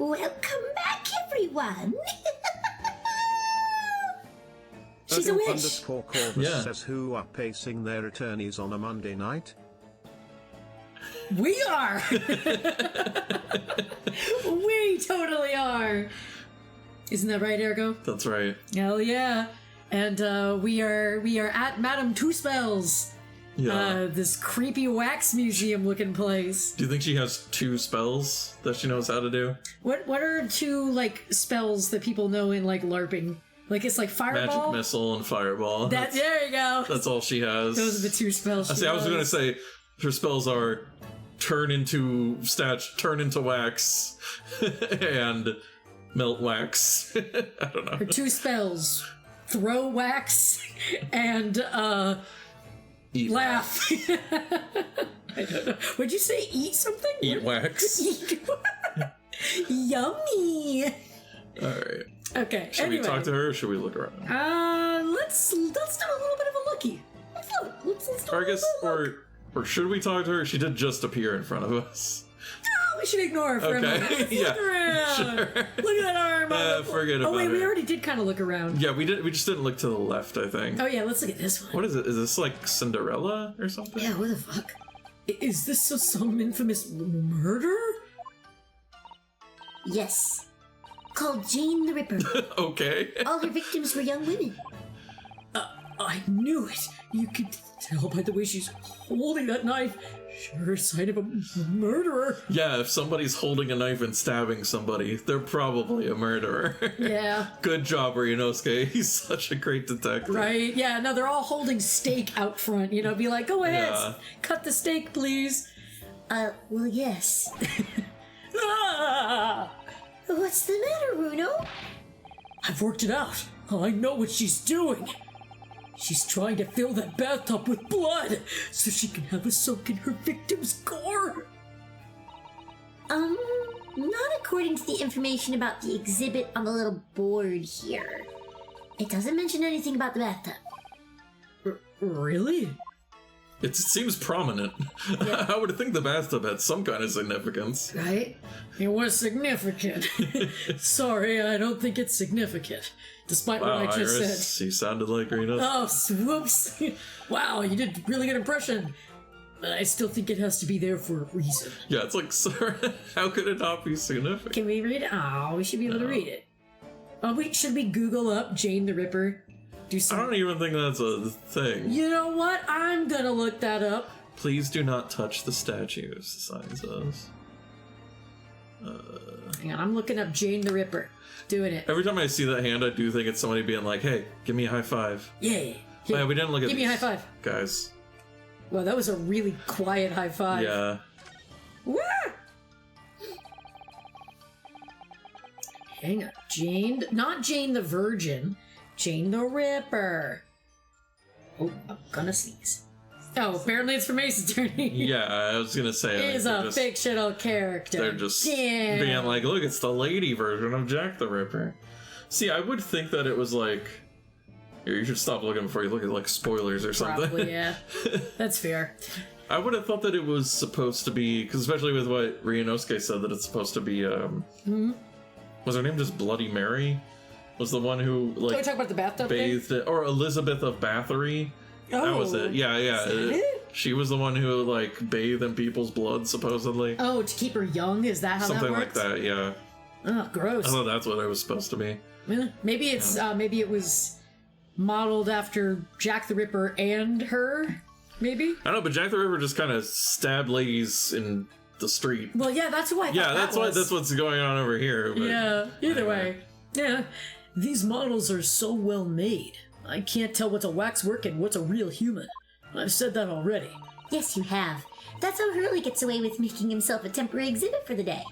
Welcome back, everyone. She's a witch. _Corvus says who are pacing their attorneys on a Monday night? We are. We totally are. Isn't that right, Ergo? That's right. Hell yeah. And we are at Madame Tusspells. Yeah. This creepy wax museum looking place. Do you think she has 2 spells that she knows how to do? What are 2 like spells that people know in like LARPing? Like it's like fireball, Magic missile and fireball. There you go. That's all she has. Those are the 2 spells. I was gonna say her spells are turn into wax, and melt wax. I don't know. Her 2 spells: throw wax and Eat laugh. I don't know. Would you say eat something? Eat wax. Yummy. All right. Okay. Should we talk to her or should we look around? Let's do a little bit of a looky. Let's do Or I guess, or should we talk to her? She did just appear in front of us. No, we should ignore her for a moment. Let's look around. Sure. Look at that arm. Forget about it. Oh wait, we already did kind of look around. Yeah, we did. We just didn't look to the left, I think. Oh yeah, let's look at this one. What is it? Is this like Cinderella or something? Yeah, what the fuck? Is this some infamous murder? Yes. Called Jane the Ripper. Okay. All her victims were young women. I knew it. You could tell by the way she's holding that knife. Sure sign of a murderer. Yeah, if somebody's holding a knife and stabbing somebody, they're probably a murderer. Yeah. Good job, Ryunosuke. He's such a great detective. Right? Yeah, no, they're all holding steak out front. You know, be like, go ahead, Yeah. cut the steak, please. Well, yes. Ah! What's the matter, Runo? I've worked it out. I know what she's doing. She's trying to fill that bathtub with blood so she can have a soak in her victim's gore. Not according to the information about the exhibit on the little board here. It doesn't mention anything about the bathtub. Really? It seems prominent. Yeah. I would think the bathtub had some kind of significance. Right? It was significant. Sorry, I don't think it's significant. Despite Wow, what I just Iris, said. you sounded like Ryunosuke. Oh, swoops. Wow, you did a really good impression. But I still think it has to be there for a reason. Yeah, it's like, sir, how could it not be significant? Can we read it? Oh, we should be able to read it. Should we Google up Jane the Ripper? Do I some... don't even think that's a thing. You know what? I'm gonna look that up. Please do not touch the statues, the sign says. Hang on, I'm looking up Jane the Ripper. Doing it. Every time I see that hand, I do think it's somebody being like, hey, give me a high five. Yeah. Oh, yeah, we didn't look at Give me a high these five. guys. Well, that was a really quiet high five. Yeah. Woo! Hang on. Jane... Not Jane the Virgin. Jane the Ripper. Oh, I'm gonna sneeze. Oh, apparently it's from Ace Attorney. Yeah, I was gonna say. He's a fictional character. They're just Damn. being like, look, it's the lady version of Jack the Ripper. See, I would think that it was like... Here, you should stop looking before you look at like spoilers or something. Probably, yeah. That's fair. I would have thought that it was supposed to be, because especially with what Ryunosuke said, that it's supposed to be, was her name just Bloody Mary? Was the one who, like, we talk about the bathtub bathed thing? it, or Elizabeth of Bathory? Oh. That was it. Yeah, yeah. Is that it? She was the one who, like, bathed in people's blood, supposedly. Oh, to keep her young? Is that how Something that like works? that, yeah. Oh, gross. I thought that's what it was supposed to be. Maybe it's, maybe it was modeled after Jack the Ripper and her? Maybe? I don't know, but Jack the Ripper just kind of stabbed ladies in the street. Well, yeah, that's who I thought Yeah, that was. that's what's going on over here. But Yeah, either way. Yeah. These models are so well made. I can't tell what's a waxwork and what's a real human. I've said that already. Yes, you have. That's how Hurley gets away with making himself a temporary exhibit for the day.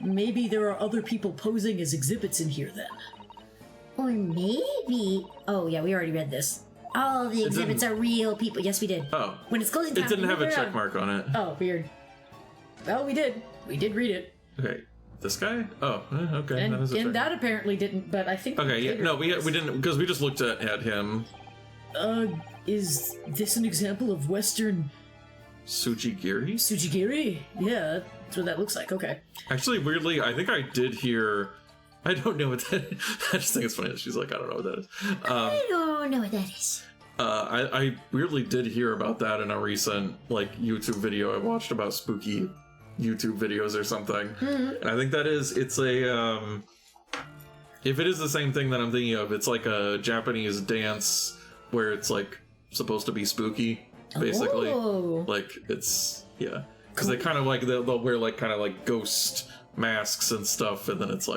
Maybe there are other people posing as exhibits in here then. Or maybe... Oh, yeah, we already read this. All the exhibits are real people. Yes, we did. Oh. When it's closing time... It didn't have a move check around. mark on it. Oh, weird. Well, we did. We did read it. Okay. This guy? Oh, okay. And, that is a check and that apparently didn't, but I think... Okay, yeah, did no, read we this. didn't, because we just looked at him. Is this an example of Western Sujigiri? Sujigiri? Yeah, that's what that looks like. Okay. Actually, weirdly, I think I did hear. I don't know what that is. I just think it's funny that she's like, I don't know what that is. I don't know what that is. I weirdly did hear about that in a recent YouTube video I watched about spooky YouTube videos or something. And I think it's a if it is the same thing that I'm thinking of, it's like a Japanese dance where it's like supposed to be spooky, basically. Oh. It's because they kind of they'll wear kind of ghost masks and stuff, and then it's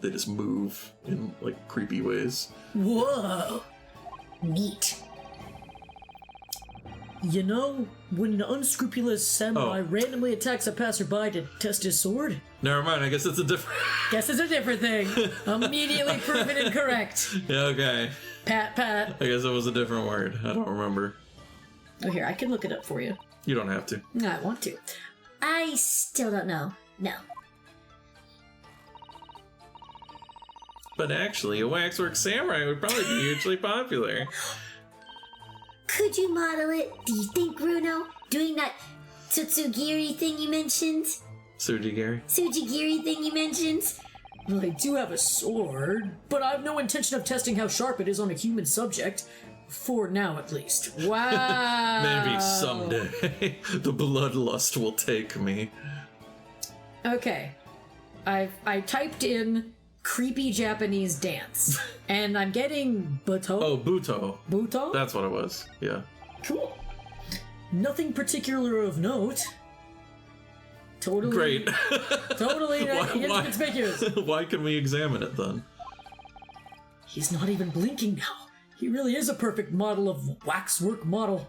they just move in creepy ways. Whoa. Neat. You know, when an unscrupulous samurai randomly attacks a passerby to test his sword? Never mind, I guess it's a different... Guess it's a different thing. Immediately proven incorrect. Yeah, okay. Pat. I guess it was a different word. I don't remember. Oh, here, I can look it up for you. You don't have to. No, I want to. I still don't know. No. But actually, a waxwork samurai would probably be hugely popular. Could you model it, do you think, Bruno? Doing that Tsutsugiri thing you mentioned? Sujigiri thing you mentioned? Well, I do have a sword, but I have no intention of testing how sharp it is on a human subject. For now, at least. Wow. Maybe someday the bloodlust will take me. Okay. I typed in creepy Japanese dance, and I'm getting Buto. Oh, Buto. Buto? That's what it was. Yeah. Cool. Nothing particular of note. Totally. Great. Totally inconspicuous. Why can we examine it then? He's not even blinking now. He really is a perfect model of waxwork model.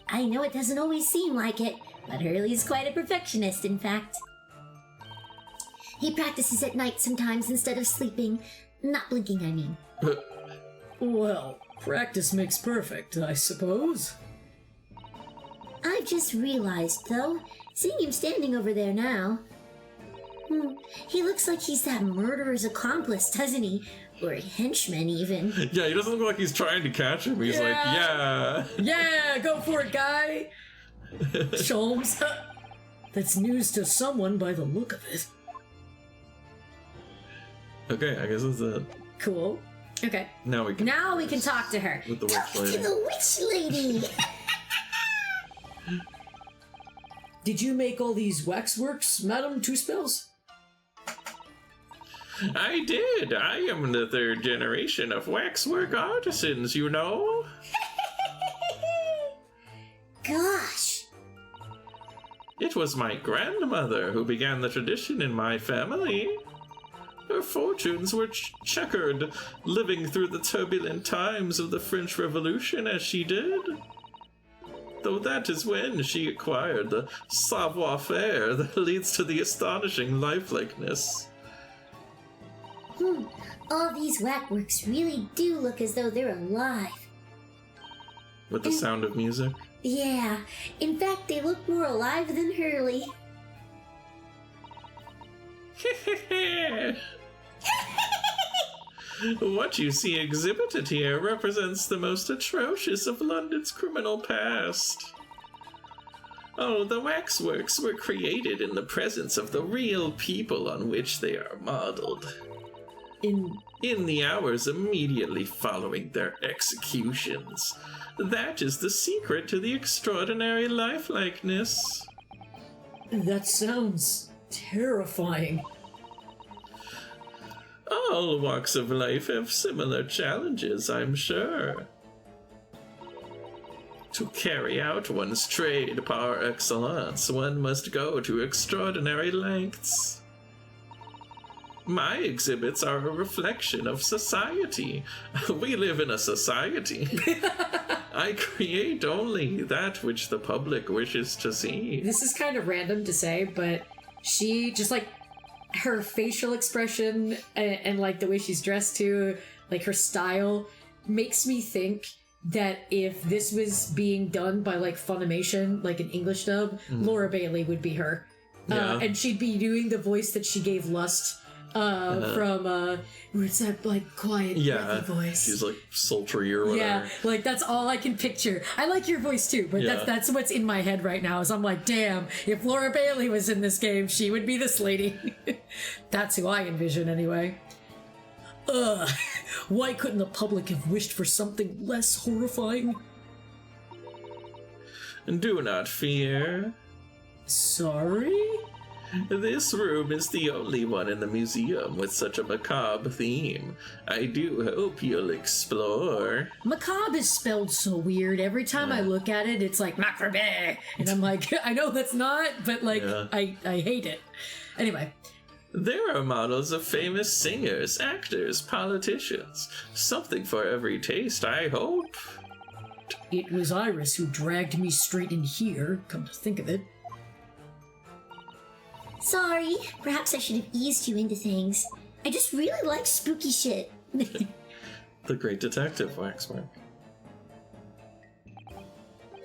I know it doesn't always seem like it, but Hurley's quite a perfectionist, in fact. He practices at night sometimes instead of sleeping. Not blinking, I mean. Well, practice makes perfect, I suppose. I've just realized, though, seeing him standing over there now. He looks like he's that murderer's accomplice, doesn't he? Or a henchman, even. Yeah, he doesn't look like he's trying to catch him. He's Yeah, go for it, guy! Sholmes. That's news to someone by the look of it. Okay, I guess that's it. Cool. Okay. Now we can talk to her. With the witch Talk lady. to the witch lady! Did you make all these waxworks, Madame Tusspells? I did. I am the third generation of waxwork artisans, you know. Gosh. It was my grandmother who began the tradition in my family. Her fortunes were checkered, living through the turbulent times of the French Revolution as she did. Though that is when she acquired the savoir-faire that leads to the astonishing lifelikeness. All these waxworks really do look as though they're alive. With the sound of music? Yeah, in fact, they look more alive than Hurley. What you see exhibited here represents the most atrocious of London's criminal past. Oh, the waxworks were created in the presence of the real people on which they are modeled. In the hours immediately following their executions. That is the secret to the extraordinary lifelikeness. That sounds terrifying. All walks of life have similar challenges, I'm sure. To carry out one's trade par excellence, one must go to extraordinary lengths. My exhibits are a reflection of society. We live in a society. I create only that which the public wishes to see. This is kind of random to say, but she just her facial expression and the way she's dressed too, her style makes me think that if this was being done by Funimation, an English dub, Laura Bailey would be her. Yeah. And she'd be doing the voice that she gave Lust from where's that like quiet breathy voice? She's like sultry or whatever. Yeah, like that's all I can picture. I like your voice too, but that's what's in my head right now. Is I'm like, damn, if Laura Bailey was in this game, she would be this lady. That's who I envision anyway. Why couldn't the public have wished for something less horrifying? Do not fear. Sorry? This room is the only one in the museum with such a macabre theme. I do hope you'll explore. Macabre is spelled so weird. Every time I look at it, it's like macabre. And I'm like, I know that's not, but like, I hate it. Anyway. There are models of famous singers, actors, politicians. Something for every taste, I hope. It was Iris who dragged me straight in here, come to think of it. Sorry, perhaps I should have eased you into things. I just really like spooky shit. The great detective, Waxwork.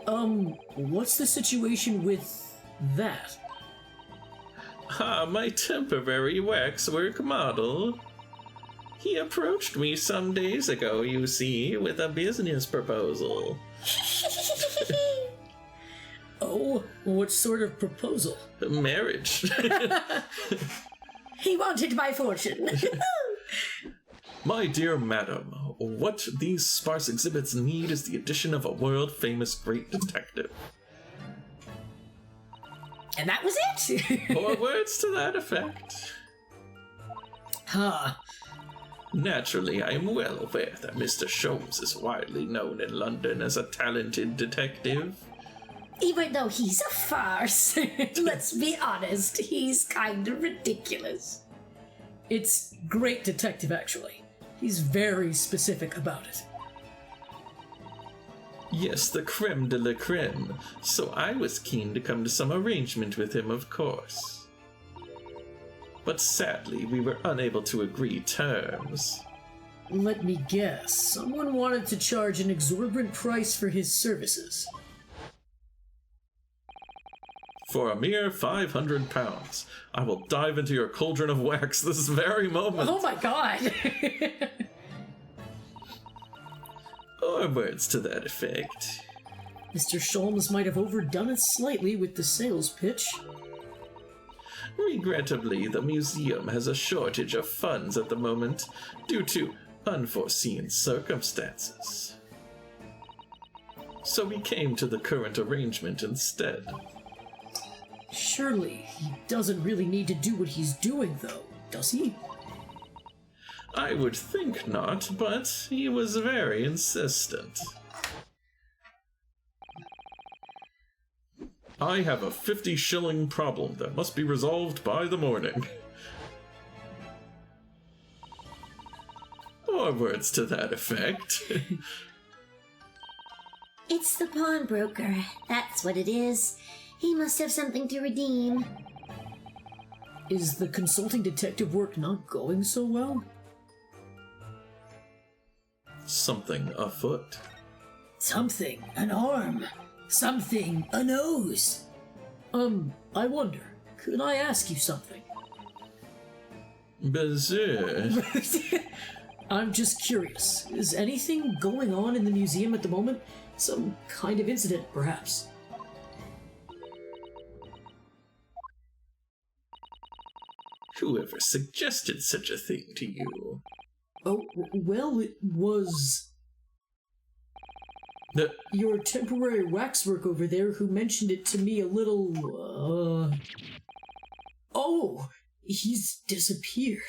What's the situation with that? My temporary waxwork model. He approached me some days ago, you see, with a business proposal. Oh, what sort of proposal? Marriage. He wanted my fortune. My dear madam, what these sparse exhibits need is the addition of a world-famous great detective. And that was it. Or words to that effect. Huh. Naturally, I am well aware that Mr. Sholmes is widely known in London as a talented detective. Even though he's a farce. Let's be honest, he's kind of ridiculous. It's great detective, actually. He's very specific about it. Yes, the creme de la creme. So I was keen to come to some arrangement with him, of course. But sadly, we were unable to agree terms. Let me guess. Someone wanted to charge an exorbitant price for his services. For a mere £500, I will dive into your cauldron of wax this very moment. Oh my god! Or words to that effect. Mr. Sholmes might have overdone it slightly with the sales pitch. Regrettably, the museum has a shortage of funds at the moment due to unforeseen circumstances. So we came to the current arrangement instead. Surely, he doesn't really need to do what he's doing, though, does he? I would think not, but he was very insistent. I have a 50-shilling problem that must be resolved by the morning. Or words to that effect. It's the pawnbroker. That's what it is. He must have something to redeem. Is the consulting detective work not going so well? Something afoot. Something, an arm. Something, a nose. I wonder, could I ask you something? Bizarre. I'm just curious. Is anything going on in the museum at the moment? Some kind of incident, perhaps? Whoever suggested such a thing to you? Oh, well, it was your temporary waxwork over there who mentioned it to me a little, Oh, he's disappeared.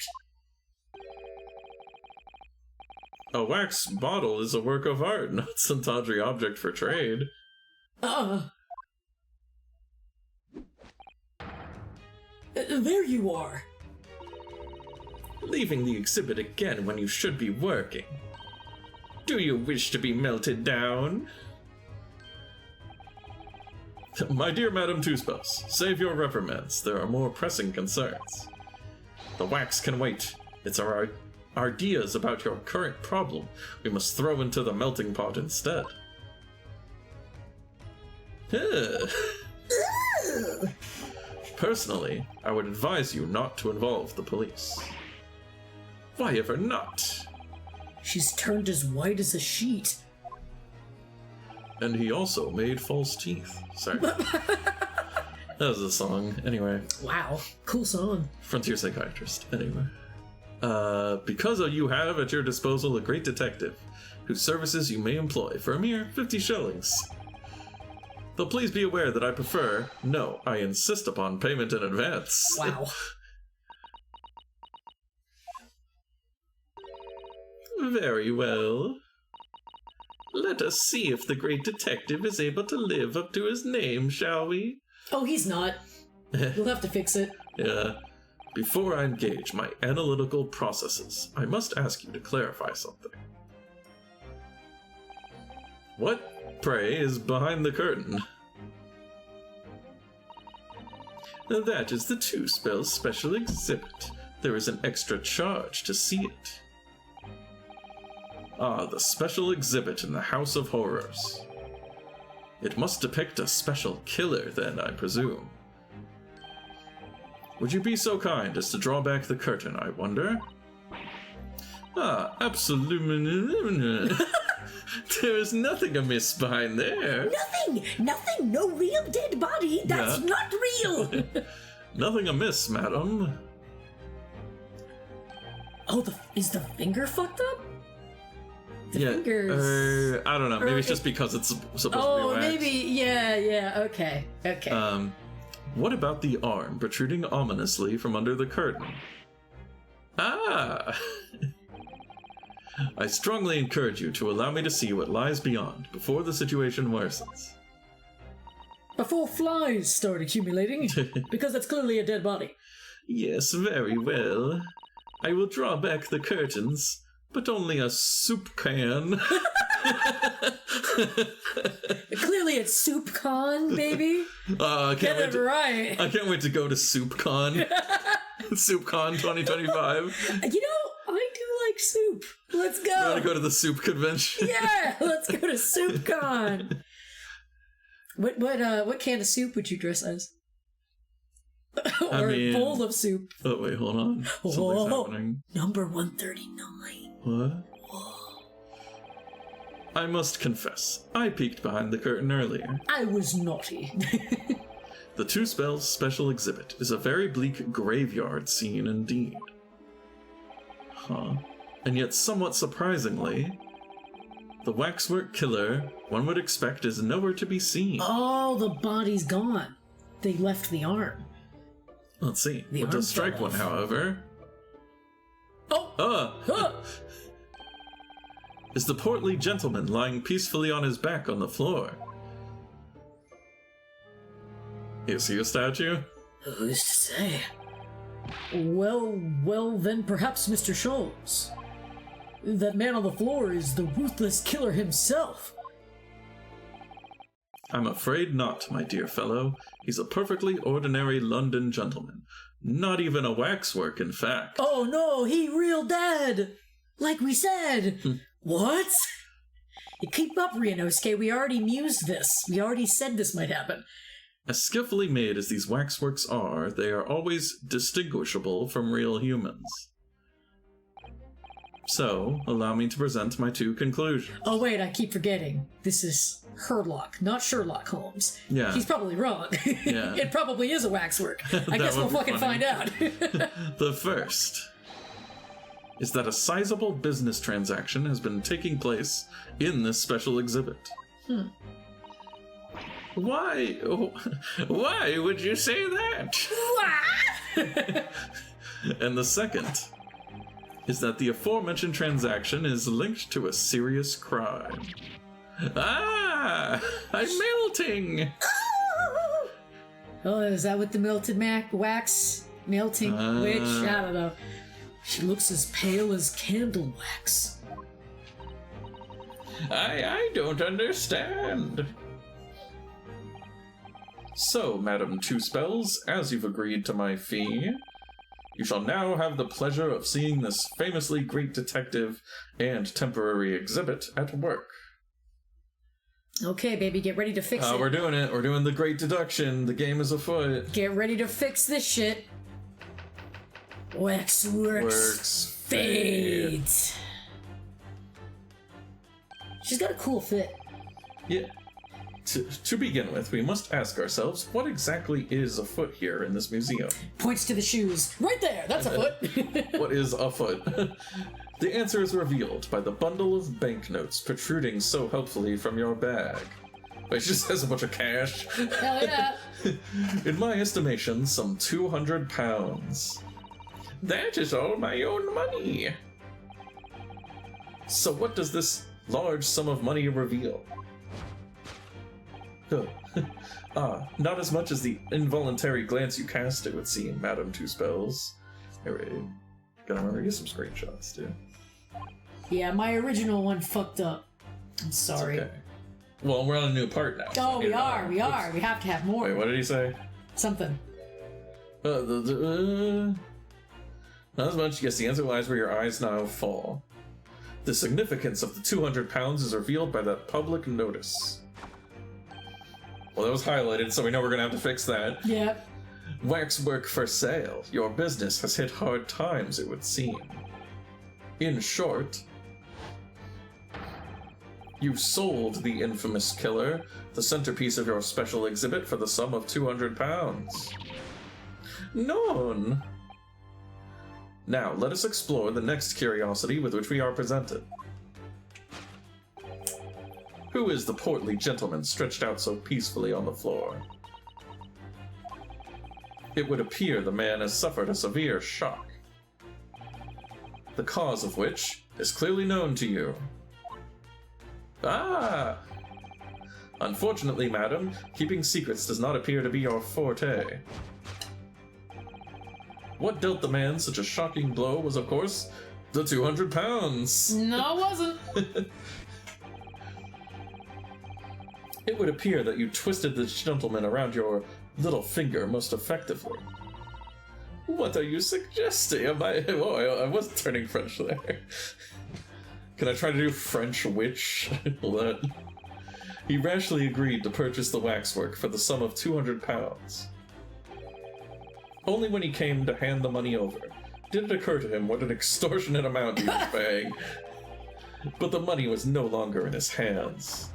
A wax bottle is a work of art, not some tawdry object for trade. There you are. Leaving the exhibit again when you should be working. Do you wish to be melted down? My dear Madame Tusspells, save your reprimands. There are more pressing concerns. The wax can wait. It's our ideas about your current problem we must throw into the melting pot instead. Personally, I would advise you not to involve the police. Why ever not? She's turned as white as a sheet. And he also made false teeth. Sorry. That was a song. Anyway. Wow. Cool song. Frontier Psychiatrist. Anyway. Because you have at your disposal a great detective, whose services you may employ for a mere 50 shillings. Though please be aware that I prefer, no, I insist upon payment in advance. Wow. Very well. Let us see if the great detective is able to live up to his name, shall we? Oh, he's not. We'll have to fix it. Yeah. Before I engage my analytical processes, I must ask you to clarify something. What, pray, is behind the curtain? That is the Tusspells special exhibit. There is an extra charge to see it. Ah, the special exhibit in the House of Horrors. It must depict a special killer, then, I presume. Would you be so kind as to draw back the curtain, I wonder? Ah, absolutely. There is nothing amiss behind there. Nothing, no real dead body. That's not real. Nothing amiss, madam. Oh, is the finger fucked up? The fingers. I don't know. Maybe it's just because it's supposed to be wax. Oh, maybe. Yeah. Okay. What about the arm protruding ominously from under the curtain? Ah! I strongly encourage you to allow me to see what lies beyond before the situation worsens. Before flies start accumulating, because that's clearly a dead body. Yes, very well. I will draw back the curtains, but only a soup can. Clearly it's Soup Con, baby. Get it right. I can't wait to go to Soup Con. Soup Con 2025. You know, I do like soup. Let's go. You want to go to the soup convention? Yeah, let's go to Soup Con. What can of soup would you dress as? Or a bowl of soup. Oh wait, hold on. Something's happening. Number 139. What? I must confess, I peeked behind the curtain earlier. I was naughty. The Tusspells special exhibit is a very bleak graveyard scene indeed. Huh. And yet somewhat surprisingly, the waxwork killer one would expect is nowhere to be seen. Oh, the body's gone. They left the arm. Let's see. The What does arm strike fell one, off. however? Oh! Is the portly gentleman lying peacefully on his back on the floor? Is he a statue? Who's to say? Well, then perhaps Mr. Scholes. That man on the floor is the ruthless killer himself. I'm afraid not, my dear fellow. He's a perfectly ordinary London gentleman. Not even a waxwork, in fact. Oh no, he real dead! Like we said! What? Keep up, Ryunosuke. We already mused this. We already said this might happen. As skillfully made as these waxworks are, they are always distinguishable from real humans. So, allow me to present my two conclusions. Oh wait, I keep forgetting. This is Herlock, not Sherlock Holmes. Yeah. He's probably wrong. Yeah. It probably is a waxwork. I guess we'll would be fucking funny. find out. The first is that a sizable business transaction has been taking place in this special exhibit. Why would you say that? And the second is that the aforementioned transaction is linked to a serious crime. Ah! I'm melting! Oh, is that what the melted wax? Melting witch? I don't know. She looks as pale as candle wax. I don't understand. So, Madame Tusspells, as you've agreed to my fee, you shall now have the pleasure of seeing this famously great detective and temporary exhibit at work. Okay, baby, get ready to fix it. We're doing it. We're doing the great deduction. The game is afoot. Get ready to fix this shit. Waxworks. Works Fate. She's got a cool fit. Yeah. To begin with, we must ask ourselves, what exactly is afoot here in this museum? Points to the shoes. Right there, that's a foot. What is afoot? The answer is revealed by the bundle of banknotes protruding so helpfully from your bag. Wait, she just has a bunch of cash. Hell yeah. In my estimation, some 200 pounds. That is all my own money. So what does this large sum of money reveal? Not as much as the involuntary glance you cast, it would seem, Madame Tusspells. Anyway, gotta remember to get some screenshots, too. Yeah, my original one fucked up. I'm sorry. Okay. Well, we're on a new part now. Oh, we are. We have to have more. Wait, what did he say? Something. Not as much. Yes, the answer lies where your eyes now fall. The significance of the 200 pounds is revealed by that public notice. Well, that was highlighted, so we know we're gonna have to fix that. Yep. Waxwork for sale. Your business has hit hard times, it would seem. In short, you sold the infamous killer, the centerpiece of your special exhibit, for the sum of 200 pounds. None. Now, let us explore the next curiosity with which we are presented. Who is the portly gentleman stretched out so peacefully on the floor? It would appear the man has suffered a severe shock, the cause of which is clearly known to you. Ah! Unfortunately, madam, keeping secrets does not appear to be your forte. What dealt the man such a shocking blow was, of course, the 200 pounds. No, it wasn't. It would appear that you twisted this gentleman around your little finger most effectively. What are you suggesting? I was turning French there. Can I try to do French witch? He rashly agreed to purchase the waxwork for the sum of 200 pounds. Only when he came to hand the money over did it occur to him what an extortionate amount he was paying. But the money was no longer in his hands.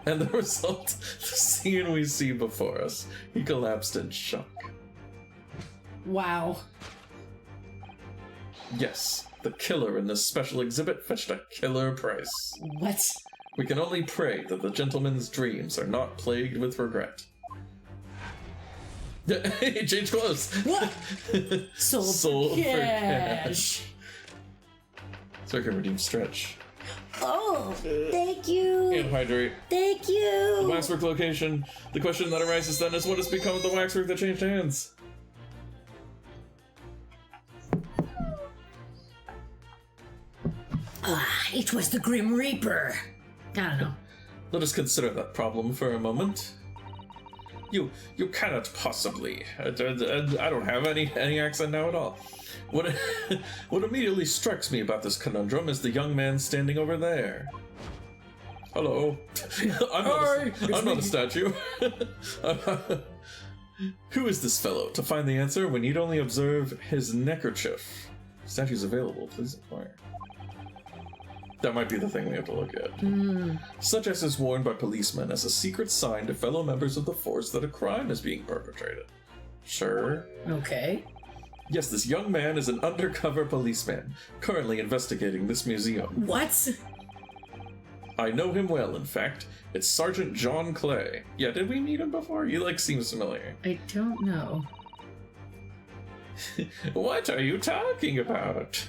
And the result, the scene we see before us, he collapsed in shock. Wow. Yes, the killer in this special exhibit fetched a killer price. What? We can only pray that the gentleman's dreams are not plagued with regret. Hey, change clothes! What? Sold for cash. So I can redeem stretch. Oh, thank you. And hydrate. Thank The you. waxwork location. The question that arises then is, what has become of the waxwork that changed hands? It was the Grim Reaper. I don't know. Let us consider that problem for a moment. You cannot possibly. I don't have any accent now at all. What immediately strikes me about this conundrum is the young man standing over there. Hello. I'm not a statue. Who is this fellow? To find the answer, we need only observe his neckerchief. Statues available, please inquire. That might be the thing we have to look at. Such as is worn by policemen as a secret sign to fellow members of the force that a crime is being perpetrated. Sure. Okay. Yes, this young man is an undercover policeman, currently investigating this museum. What? I know him well, in fact. It's Sergeant John Clay. Yeah, did we meet him before? He, seems familiar. I don't know. What are you talking about?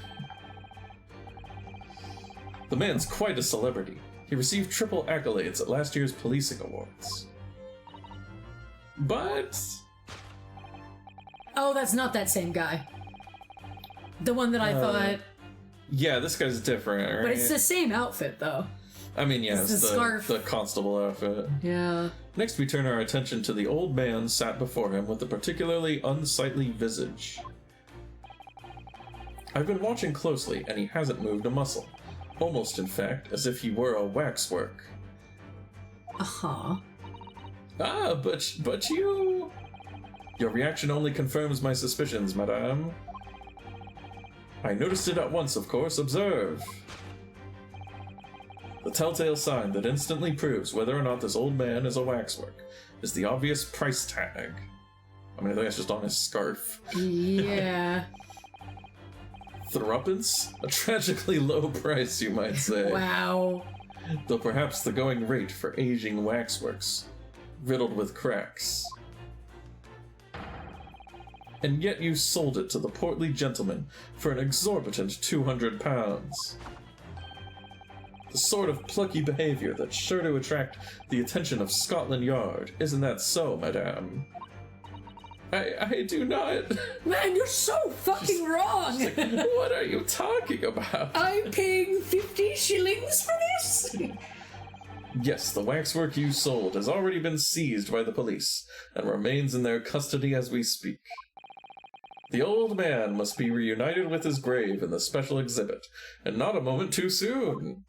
The man's quite a celebrity. He received triple accolades at last year's policing awards. But... Oh, that's not that same guy. The one that I thought... Yeah, this guy's different, right? But it's the same outfit, though. I mean, yeah, It's the scarf. the constable outfit. Yeah. Next, we turn our attention to the old man sat before him with a particularly unsightly visage. I've been watching closely, and he hasn't moved a muscle. Almost, in fact, as if he were a waxwork. Uh-huh. Ah, but you... Your reaction only confirms my suspicions, madame. I noticed it at once, of course. Observe. The telltale sign that instantly proves whether or not this old man is a waxwork is the obvious price tag. I mean, I think that's just on his scarf. Yeah. Threepence? A tragically low price, you might say. Wow. Though perhaps the going rate for aging waxworks, riddled with cracks. And yet you sold it to the portly gentleman for an exorbitant £200. The sort of plucky behavior that's sure to attract the attention of Scotland Yard. Isn't that so, madame? I do not... Man, you're so fucking wrong! Like, what are you talking about? I'm paying 50 shillings for this? Yes, the waxwork you sold has already been seized by the police and remains in their custody as we speak. The old man must be reunited with his grave in the special exhibit, and not a moment too soon.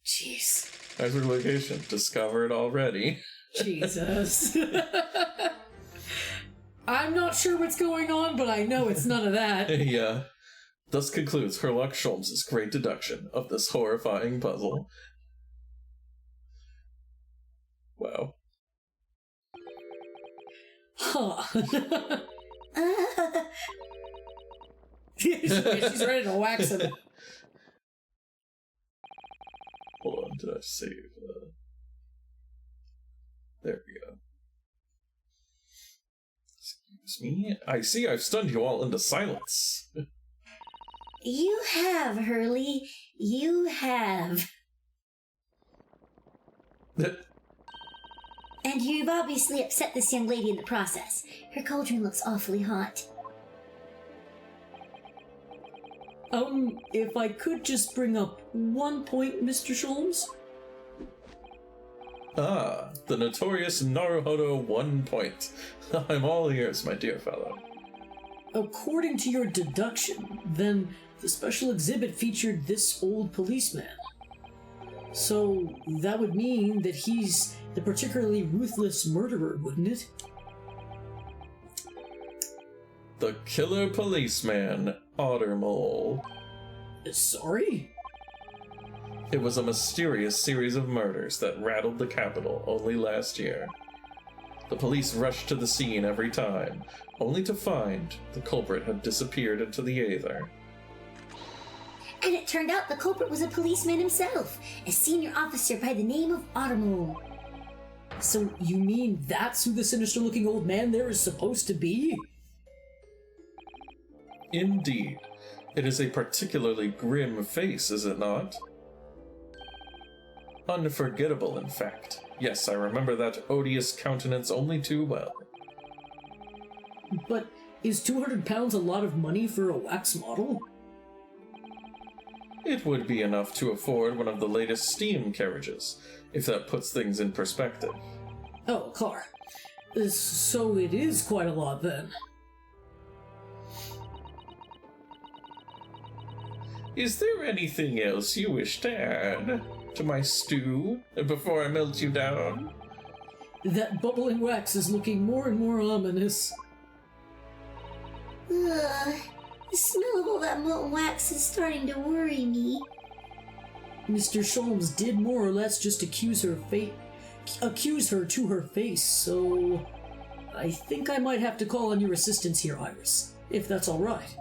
Jeez. Waxwork location discovered already. Jesus. I'm not sure what's going on, but I know it's none of that. Yeah. Thus concludes Herlock Sholmes' great deduction of this horrifying puzzle. Wow. Huh. She's ready to wax him. Hold on, did I save? There we go. Excuse me. I see I've stunned you all into silence. You have, Hurley. You have. And you've obviously upset this young lady in the process. Her cauldron looks awfully hot. If I could just bring up one point, Mr. Sholmes? Ah, the notorious Naruhodo 1 point. I'm all ears, my dear fellow. According to your deduction, then the special exhibit featured this old policeman. So that would mean that he's the particularly ruthless murderer, wouldn't it? The killer policeman, Ottermole. Sorry? It was a mysterious series of murders that rattled the capital only last year. The police rushed to the scene every time, only to find the culprit had disappeared into the aether. And it turned out the culprit was a policeman himself, a senior officer by the name of Ottermole. So you mean that's who the sinister-looking old man there is supposed to be? Indeed. It is a particularly grim face, is it not? Unforgettable, in fact. Yes, I remember that odious countenance only too well. But is £200 a lot of money for a wax model? It would be enough to afford one of the latest steam carriages, if that puts things in perspective. Oh, a car. So it is quite a lot, then. Is there anything else you wish to add to my stew before I melt you down? That bubbling wax is looking more and more ominous. Ugh, the smell of all that molten wax is starting to worry me. Mr. Sholmes did more or less just accuse her to her face, so I think I might have to call on your assistance here, Iris, if that's all right.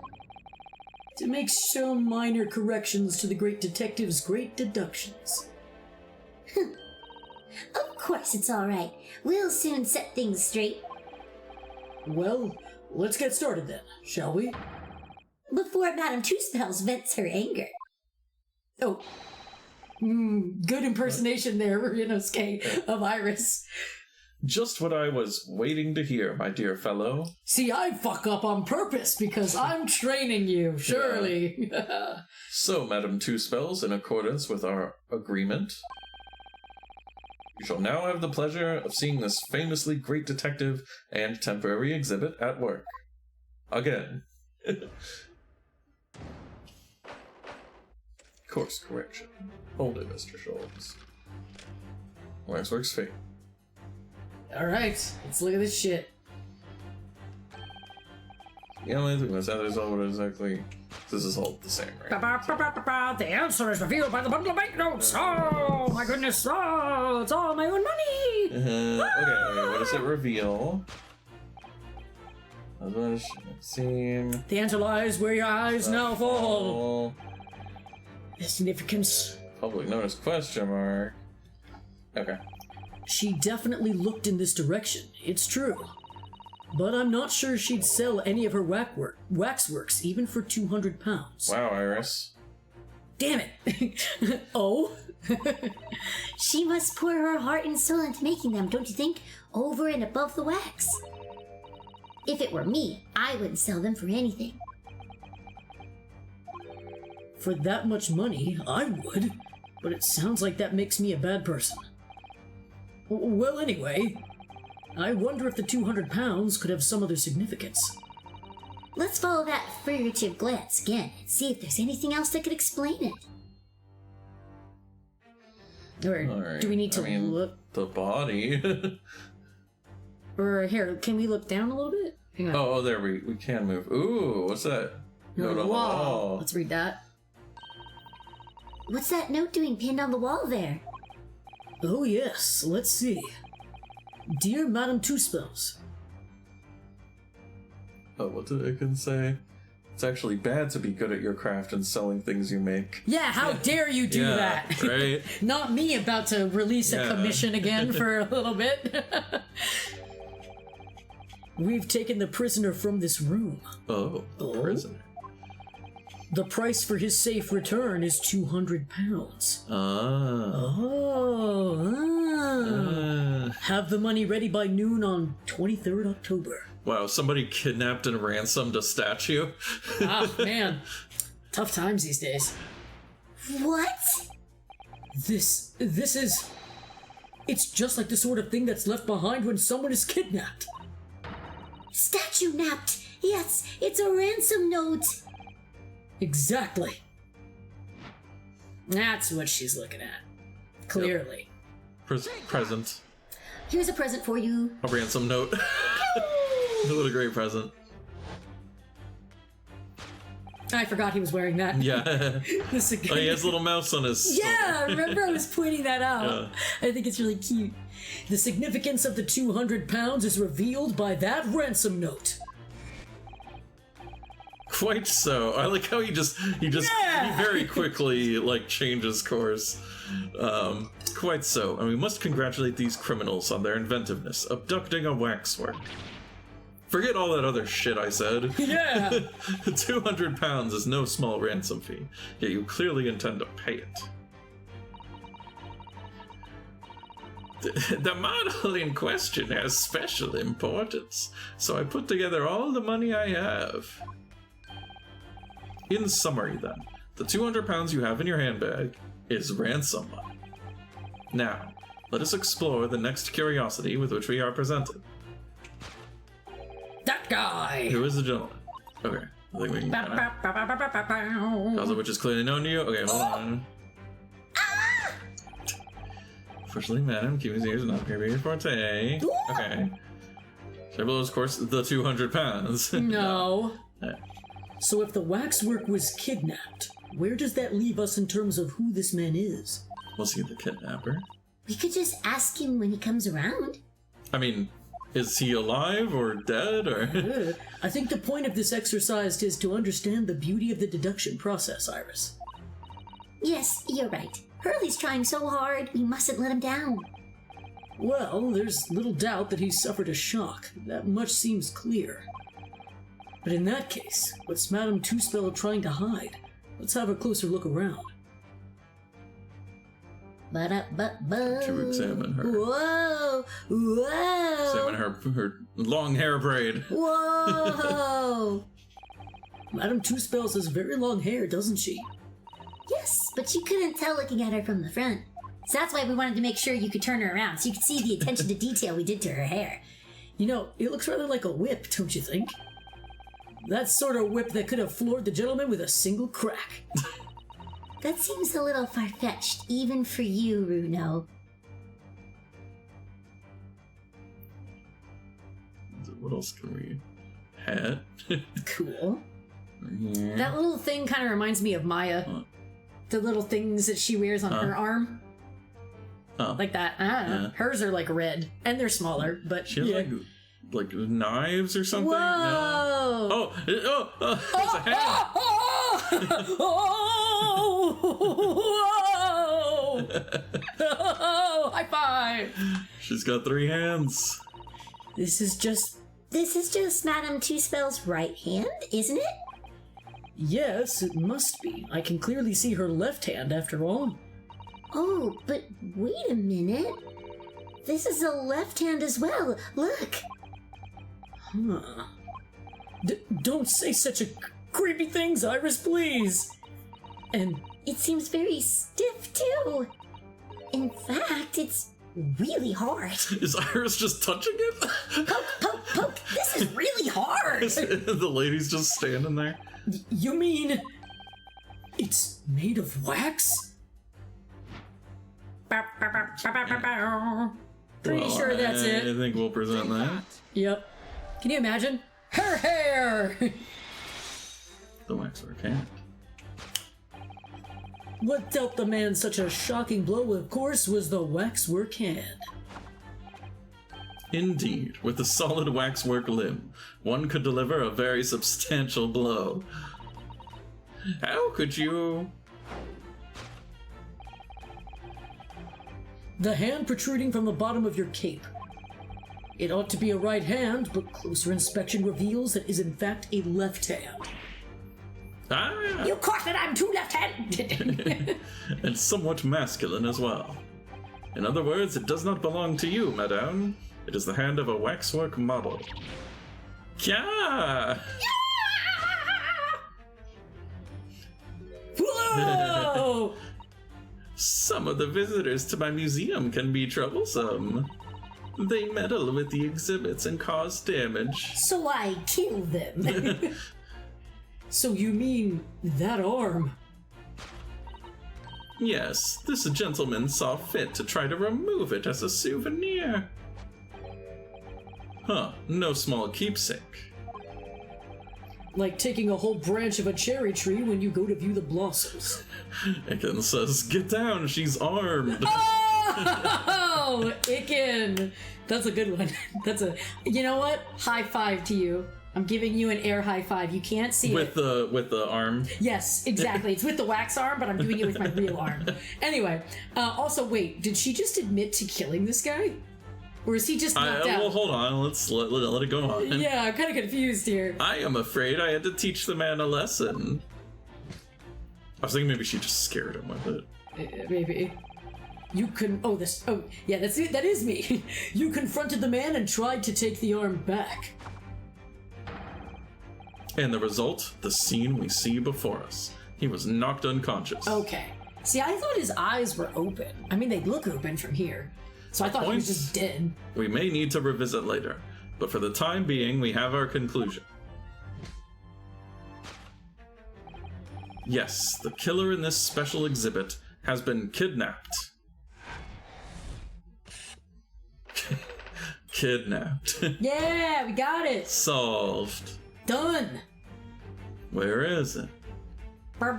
To make some minor corrections to the great detective's great deductions. Of course it's all right. We'll soon set things straight. Well, let's get started then, shall we? Before Madame Tusspells vents her anger. Oh. Good impersonation there, Ryunosuke, of Iris. Just what I was waiting to hear, my dear fellow. See, I fuck up on purpose because I'm training you, surely. Yeah. So, Madame Tusspells, in accordance with our agreement, you shall now have the pleasure of seeing this famously great detective and temporary exhibit at work. Again. Course correction. Hold it, Mr. Sholmes. Waxwork's fate. Alright, let's look at this shit. The only thing was that is all what exactly. This is all the same, right? The answer is revealed by the bundle of banknotes. Oh my goodness! Oh, it's all my own money. Okay, what does it reveal? As much seem. The answer lies where your eyes now fall. The significance. Public notice question mark. Okay. She definitely looked in this direction. It's true. But I'm not sure she'd sell any of her waxworks, even for 200 pounds. Wow, Iris. Damn it! Oh? She must pour her heart and soul into making them, don't you think? Over and above the wax. If it were me, I wouldn't sell them for anything. For that much money, I would. But it sounds like that makes me a bad person. Well, anyway, I wonder if the 200 pounds could have some other significance. Let's follow that furtive glance again and see if there's anything else that could explain it. Or Alright, do we need to I mean, look? the body. Or here, can we look down a little bit? Hang on. Oh, there we can move. Ooh, what's that? Note on the wall. Let's read that. What's that note doing pinned on the wall there? Oh yes, let's see. Dear Madame Tusspells. Oh, what did it can say? It's actually bad to be good at your craft and selling things you make. Yeah, how dare you do Yeah, that? right? Not me about to release a commission again for a little bit. We've taken the prisoner from this room. Oh, prisoner. The price for his safe return is 200 pounds. Ah. Have the money ready by noon on 23rd October. Wow, somebody kidnapped and ransomed a statue? Ah, man. Tough times these days. What? This is... It's just like the sort of thing that's left behind when someone is kidnapped. Statue napped! Yes, it's a ransom note! Exactly. That's what she's looking at. Clearly. Present. Here's a present for you. A ransom note. What a great present. I forgot he was wearing that. Yeah. The Oh, he has a little mouse on his... Yeah, remember I was pointing that out. Yeah. I think it's really cute. The significance of the 200 pounds is revealed by that ransom note. Quite so. I like how he very quickly like changes course. Quite so. And we must congratulate these criminals on their inventiveness, abducting a waxwork. Forget all that other shit I said. Yeah. 200 pounds is no small ransom fee, yet you clearly intend to pay it. The model in question has special importance, so I put together all the money I have. In summary, then, the 200 pounds you have in your handbag is ransom money. Now, let us explore the next curiosity with which we are presented. That guy! Who is the gentleman? Okay, I think we can cause of which is clearly known to you. Okay, hold on. Unfortunately, madam, keeping his ears not appear forte. Okay. Several of course, the 200 pounds. No. Yeah. So if the waxwork was kidnapped, where does that leave us in terms of who this man is? Was he the kidnapper? We could just ask him when he comes around. I mean, is he alive or dead or? I think the point of this exercise is to understand the beauty of the deduction process, Iris. Yes, you're right. Hurley's trying so hard, we mustn't let him down. Well, there's little doubt that he suffered a shock. That much seems clear. But in that case, what's Madame Tusspells trying to hide? Let's have a closer look around. To examine her. Whoa! Whoa! Examine her long hair braid. Whoa! Madame Tusspells has very long hair, doesn't she? Yes, but you couldn't tell looking at her from the front. So that's why we wanted to make sure you could turn her around so you could see the attention to detail we did to her hair. You know, it looks rather like a whip, don't you think? That sort of whip that could have floored the gentleman with a single crack. That seems a little far-fetched, even for you, Runo. What else can we... hat. Cool. Yeah. That little thing kind of reminds me of Maya. What? The little things that she wears on her arm. Oh. Like that. I don't know. Yeah. Hers are like red. And they're smaller, but She has like knives or something? Whoa! No. It's a hat. Oh, high five! She's got 3 hands. This is just Madame Tusspells' right hand, isn't it? Yes, it must be. I can clearly see her left hand after all. Oh, but wait a minute. This is a left hand as well. Look. Huh. Don't say such creepy things, Iris, please. And It seems very stiff, too. In fact, it's really hard. Is Iris just touching it? Poke, poke, poke. This is really hard. The lady's just standing there. you mean it's made of wax? Pretty sure that's it. I think we'll present that. Yep. Can you imagine? Her hair! The waxwork hand. What dealt the man such a shocking blow, of course, was the waxwork hand. Indeed, with a solid waxwork limb, one could deliver a very substantial blow. How could you... The hand protruding from the bottom of your cape. It ought to be a right hand, but closer inspection reveals that it is in fact a left hand. Ah! You caught that I'm too left-handed! And somewhat masculine as well. In other words, it does not belong to you, madame. It is the hand of a waxwork model. Kya! Whoa! Some of the visitors to my museum can be troublesome. They meddle with the exhibits and cause damage. So I kill them. So you mean that arm? Yes, this gentleman saw fit to try to remove it as a souvenir. Huh, no small keepsake. Like taking a whole branch of a cherry tree when you go to view the blossoms. Iken says, "Get down, she's armed." Oh, Iken! That's a good one. You know what? High five to you. I'm giving you an air high five. You can't see With it. with the arm. Yes, exactly. It's with the wax arm, but I'm doing it with my real arm. Anyway, also, wait, did she just admit to killing this guy? Or is he just knocked out? Well, hold on. Let's let it go on. Yeah, I'm kind of confused here. I am afraid I had to teach the man a lesson. I was thinking maybe she just scared him with it. Maybe. You can. Oh, yeah, that's it. That is me. You confronted the man and tried to take the arm back. And the result, the scene we see before us. He was knocked unconscious. Okay. See, I thought his eyes were open. I mean, they look open from here. So I thought he was just dead. We may need to revisit later, but for the time being, we have our conclusion. Yes, the killer in this special exhibit has been kidnapped. Kidnapped. Yeah, we got it. Solved. Done. Where is it? The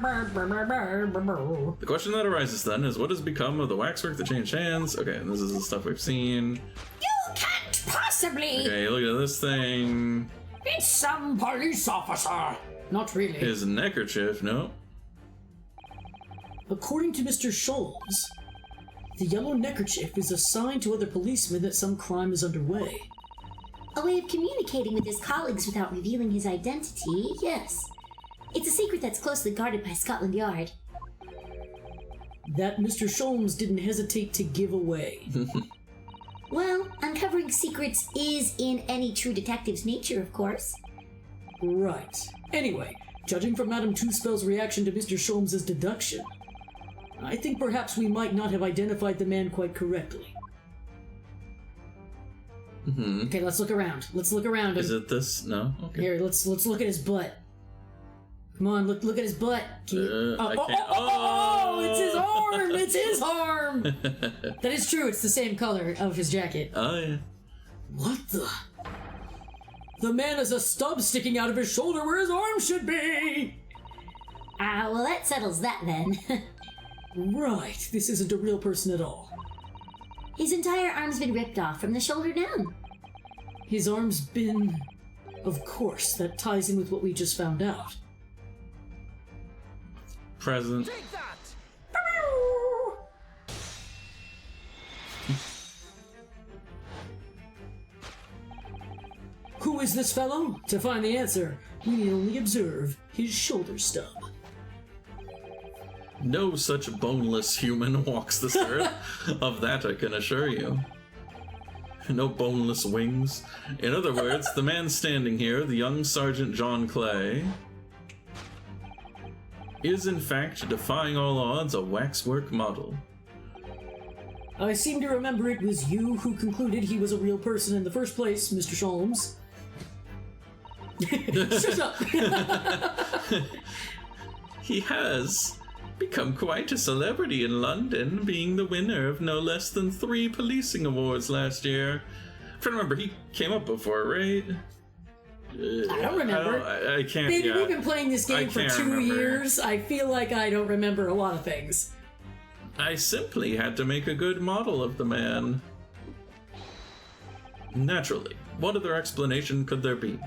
question that arises then is, what has become of the waxwork that changed hands? Okay, and this is the stuff we've seen. You can't possibly. Okay, look at this thing. It's some police officer. Not really. His neckerchief, no. According to Mr. Scholz, the yellow neckerchief is a sign to other policemen that some crime is underway. A way of communicating with his colleagues without revealing his identity, yes. It's a secret that's closely guarded by Scotland Yard. That Mr. Scholz didn't hesitate to give away. Well, uncovering secrets is in any true detective's nature, of course. Right. Anyway, judging from Madame Tusspells' reaction to Mr. Scholz's deduction, I think perhaps we might not have identified the man quite correctly. Mm-hmm. Okay, let's look around. Let's look around. Is it this? No? Okay. Here, let's look at his butt. Come on, look at his butt. I can't. It's his arm! It's his arm! That is true, it's the same color of his jacket. Oh, yeah. What the? The man has a stub sticking out of his shoulder where his arm should be! Well, that settles that then. Right, this isn't a real person at all. His entire arm's been ripped off from the shoulder down. His arm's been... Of course, that ties in with what we just found out. Present. Who is this fellow? To find the answer, we need only observe his shoulder stub. No such boneless human walks this earth. Of that I can assure you. No boneless wings. In other words, the man standing here, the young Sergeant John Clay, is in fact, defying all odds, a waxwork model. I seem to remember it was you who concluded he was a real person in the first place, Mr. Sholmes. Shut up! He has become quite a celebrity in London, being the winner of no less than 3 policing awards last year. If I remember, he came up before, right? I don't remember. I can't. Baby, yeah. we've been playing this game for 2 remember. years. I feel like I don't remember a lot of things. I simply had to make a good model of the man. Naturally. What other explanation could there be?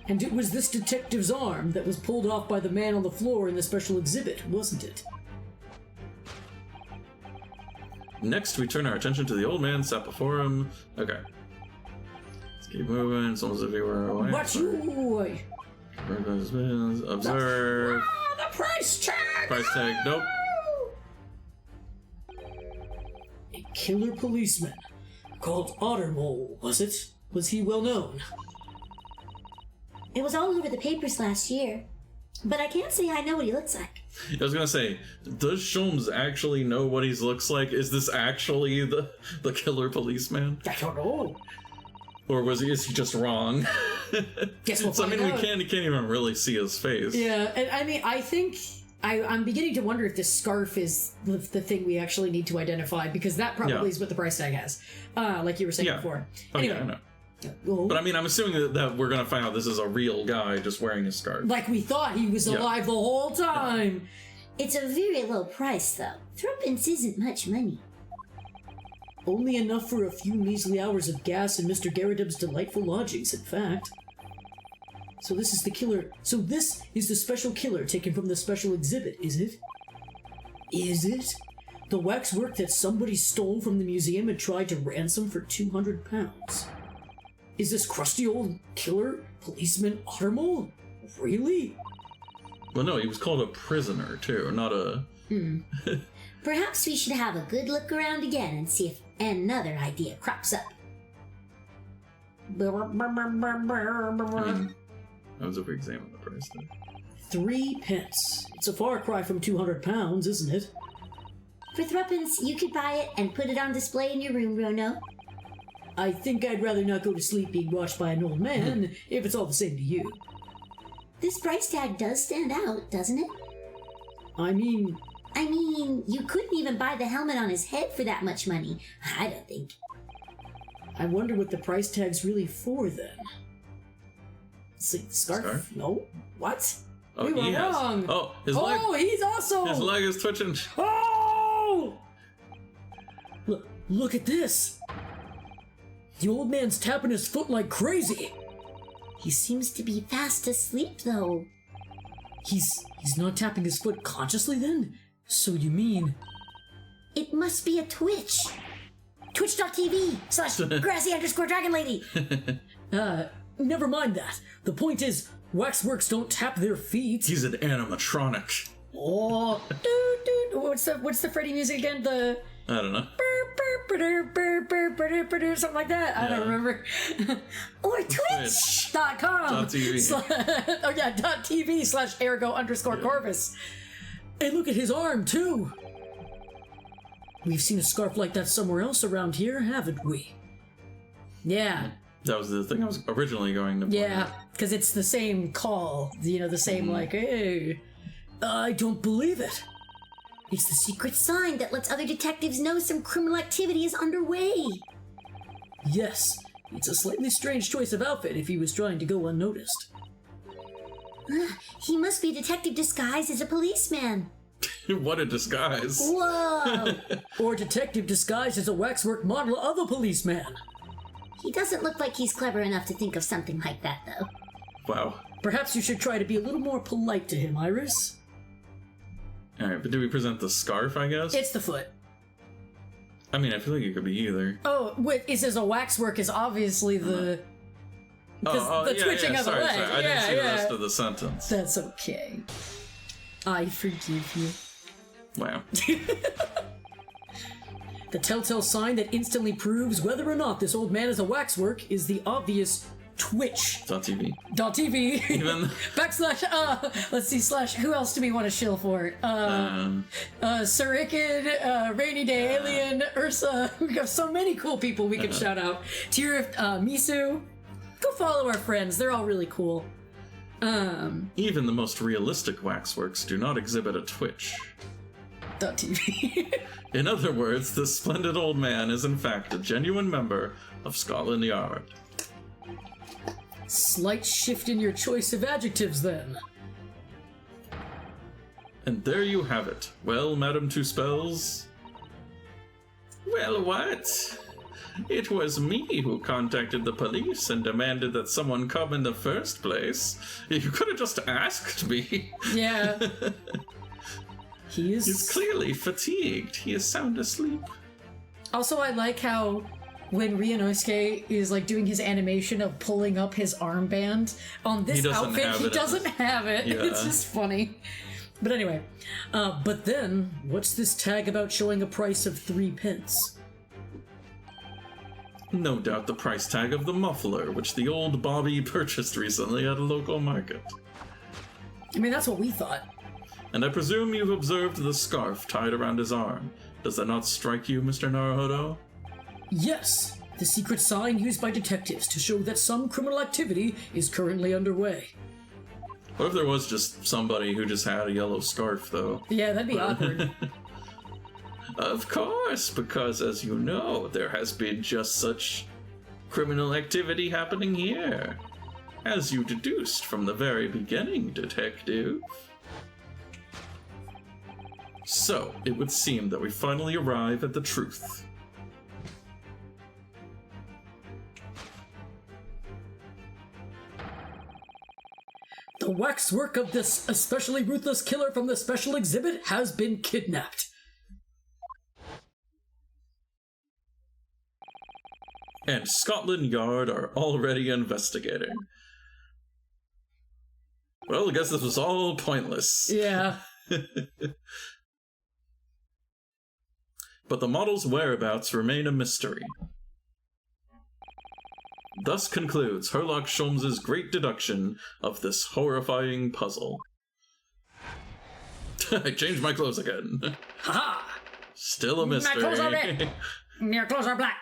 And it was this detective's arm that was pulled off by the man on the floor in the special exhibit, wasn't it? Next, we turn our attention to the old man sat before him. Okay. Let's keep moving. It's almost as if he were away. Watch you! Observe. Ah, the price tag! Price tag. Nope. A killer policeman called Ottermole, was it? Was he well known? It was all over the papers last year. But I can't say I know what he looks like. I was gonna say, does Sholmes actually know what he looks like? Is this actually the killer policeman? I don't know. Or is he just wrong? Guess we'll So I find mean, out. we can't even really see his face. Yeah, and I mean, I think I'm beginning to wonder if this scarf is the thing we actually need to identify, because that probably Yeah. is what the price tag has, like you were saying Yeah. before. Oh, Anyway, yeah, I know. well, But I mean, I'm assuming that we're gonna find out this is a real guy just wearing a scarf. like we thought he was Yeah. alive the whole time. It's a very low price, though. Threepence isn't much money. Only enough for a few measly hours of gas in Mr. Garridub's delightful lodgings, in fact. So this is the killer. So this is the special killer taken from the special exhibit, is it? Is it? The waxwork that somebody stole from the museum and tried to ransom for £200. Is this crusty old killer policeman Ottermole? Really? Well, no, he was called a prisoner too, not a. Perhaps we should have a good look around again and see if another idea crops up. I mean, I was if we examine the price tag. 3 pence. It's a far cry from £200, isn't it? For threepence, you could buy it and put it on display in your room, Rono. I think I'd rather not go to sleep being watched by an old man, if it's all the same to you. This price tag does stand out, doesn't it? I mean, You couldn't even buy the helmet on his head for that much money. I don't think. I wonder what the price tag's really for then. See, scarf? Scarf? No? What? Oh, we were he has. wrong! Oh, his leg. He's also... His leg is twitching. Oh! Look at this! The old man's tapping his foot like crazy! He seems to be fast asleep, though. He's not tapping his foot consciously then? So you mean... It must be a Twitch. Twitch.tv/Grezy_Dragon Lady. Never mind that. The point is, waxworks don't tap their feet. He's an animatronic. Oh, what's the Freddy music again? The I don't know. something like that. I don't remember. Or Twitch.com. .tv. Oh yeah, .tv/Ergo_Corvus. And look at his arm too. We've seen a scarf like that somewhere else around here, haven't we? Yeah. That was the thing I was originally going to point Yeah, out. because it's the same call. The same like, hey, I don't believe it. It's the secret sign that lets other detectives know some criminal activity is underway. Yes, it's a slightly strange choice of outfit if he was trying to go unnoticed. He must be a detective disguised as a policeman. What a disguise. Whoa! Or detective disguised as a waxwork model of a policeman. He doesn't look like he's clever enough to think of something like that, though. Wow. Perhaps you should try to be a little more polite to him, Iris. Alright, but do we present the scarf, I guess? It's the foot. I mean, I feel like it could be either. Oh, what it says a waxwork is obviously the twitching of the leg. Sorry. I didn't see the rest of the sentence. That's okay. I forgive you. Wow. The telltale sign that instantly proves whether or not this old man is a waxwork is the obvious twitch. .tv. .tv. Even / let's see, / who else do we want to shill for? Surikin, Rainy Day Alien, Ursa. We have so many cool people we can shout out. Tirith, Misu. Go follow our friends. They're all really cool. even the most realistic waxworks do not exhibit a twitch. .tv. In other words, this splendid old man is in fact a genuine member of Scotland Yard. Slight shift in your choice of adjectives, then. And there you have it. Well, Madame Tusspells? Well, what? It was me who contacted the police and demanded that someone come in the first place. You could have just asked me. Yeah. He's clearly fatigued. He is sound asleep. Also, I like how when Ryunosuke is like doing his animation of pulling up his armband on this outfit, he doesn't have it. Yeah. It's just funny. But anyway, but then, what's this tag about showing a price of 3 pence? No doubt the price tag of the muffler, which the old Bobby purchased recently at a local market. I mean, that's what we thought. And I presume you've observed the scarf tied around his arm. Does that not strike you, Mr. Naruhodo? Yes, the secret sign used by detectives to show that some criminal activity is currently underway. What if there was just somebody who just had a yellow scarf, though? Yeah, that'd be awkward. Of course, because as you know, there has been just such criminal activity happening here. As you deduced from the very beginning, detective. So, it would seem that we finally arrive at the truth. The waxwork of this especially ruthless killer from the special exhibit has been kidnapped. And Scotland Yard are already investigating. Well, I guess this was all pointless. Yeah. But the model's whereabouts remain a mystery. Thus concludes Herlock Sholmes's great deduction of this horrifying puzzle. I changed my clothes again. Ha-ha! Still a mystery. My clothes are red. Your clothes are black.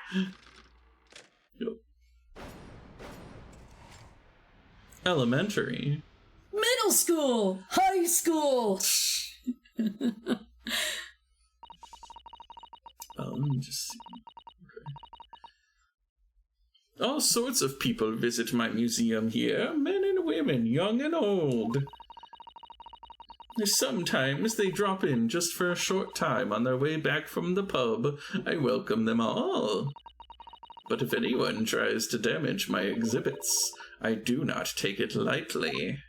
Yep. Elementary. Middle school! High school! Let me just see. All sorts of people visit my museum here, men and women, young and old. Sometimes they drop in just for a short time on their way back from the pub. I welcome them all. But if anyone tries to damage my exhibits, I do not take it lightly.